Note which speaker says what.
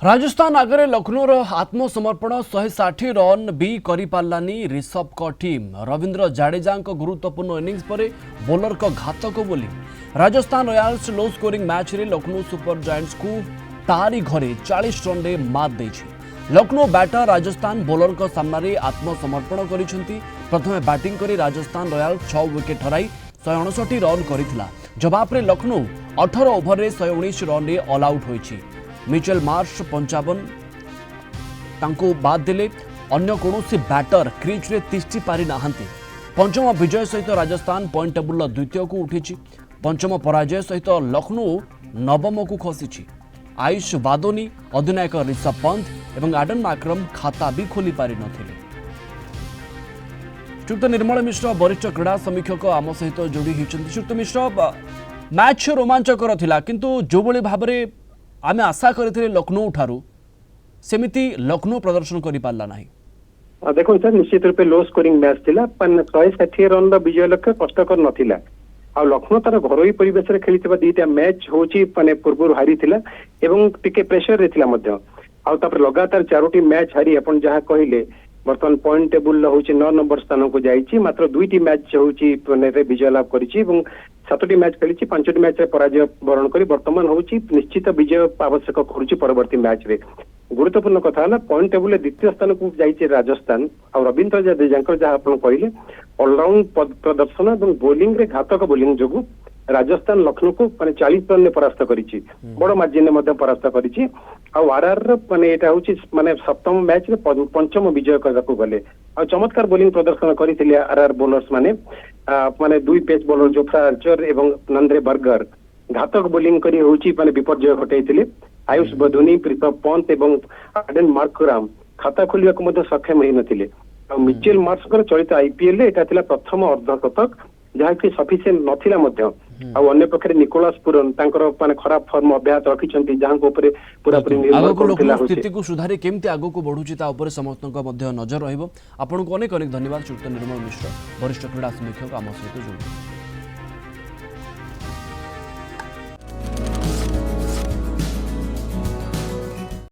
Speaker 1: राजस्थान आगे लखनौर आत्मसमर्पण 160 रन भी करि पारलानी ऋषभ को टीम। रविंद्र जाडेजा गुरुत्वपूर्ण इनिंग्स पर बोलर को घातक bowling. Rajasthan Royals low scoring match रे लखनऊ सुपर जायंट्स को तारी घरे 40 रन रे मात देछि। लखनऊ बैटर राजस्थान बोलर को सामने आत्मसमर्पण करिसेंती। प्रथमे बैटिंग करी राजस्थान रॉयल्स 6 विकेट हराई 159 रन करिथिला। जवाब रे लखनऊ 18 ओवर रे 119 रन रे ऑल आउट होइछि। मिचेल मार्श 55 तांको बाद दिले। अन्य कौनसी बैटर क्रीज रे तिष्ठि पारि नाहांती। पंचम विजय सहित राजस्थान पॉइंट टेबुल द्वितीय को उठी। पंचम पराजय सहित लखनऊ नवम को खसी। आयुष वादोनी अधिनायक ऋषभ पंत और एडन मार्क्रम खाता भी खोली पारि नथिले। श्रीयुक्त निर्मल मिश्र वरिष्ठ क्रीड़ा समीक्षक आम सहित जोड़ी होती। श्रीयुक्त मिश्र मैच रोमांचकर थिला किंतु जो भली भाबरे आमे आशा करथिले लखनऊ ठारू सेमिति लखनऊ प्रदर्शन करि पारला नाही।
Speaker 2: देखो सर निश्चित रूप लो स्कोरिंग मैच थिला पण 160 रन विजय लक्ष्य कष्टकर नथिला। आ लखनऊ तार घरोई परिवेश रे खेलितबा दीटा मैच होची माने पूर्व हारी थिला एवं टिके प्रेशर रे थिला मध्य। आ तापर लगातार चारोटी मैच हारी अपन जहा कहिले बर्तमान पॉइंट टेबुल होची 9 नंबर स्थान को जाईची। मात्र दुईटी मैच होची माने विजय लाभ करिची एवं 7टी मैच खेली 5टी मैच रे पराजय वरण करी वर्तमान होची निश्चित विजय आवश्यक करूची परवर्ती मैच रे। गुरुत्वपूर्ण कथा है पॉइंट टेबुल द्वितीय स्थान को जाइए राजस्थान और रविंद्र जाडेजा जहाँ आप कहले ऑलराउंड प्रदर्शन और बोलिंग रे घातक बोलिंग जो राजस्थान लखनऊ को माने 40 रन परास्त करिछि। बड़ मार्जिन में परास्त करिछि। आरआर माने एटा होछि माने सप्तम मैच रे पंचम विजय करबाकू गले। आ चमत्कार बोलिंग प्रदर्शन करिथिले आरआर बोलर्स माने माने दुई पेस बोलर जोफ्रा आर्चर एवं नंद्रे बर्गर घातक बोलिंग करी होछि माने विपर्जय घटाइथिले। आयुष बधोनी ऋषभ पंत एवं एडन मार्क्रम खाता खोलिया को मध्य सक्षम होई नथिले। आ मिचेल मार्श चलित आईपीएल रे एटा थिला प्रथम अर्धशतक जहाँ कि सफिशिएंट नथिला मध्य। अन्य पक्षे निकोलास पुरन तांकर माने खराब फॉर्म अभ्यास रखिछंती जहाँ को ऊपर पूरा पूरी निर्भर करथिला।
Speaker 1: स्थिति को सुधारी केमती आगो को बढ़ुची ता ऊपर समस्तक मध्य नजर रहइबो। आपन को अनेक अनेक धन्यवाद श्रीयुक्त निर्मल मिश्र वरिष्ठ क्रीड़ा समीक्षक आम सहित जोड़ी।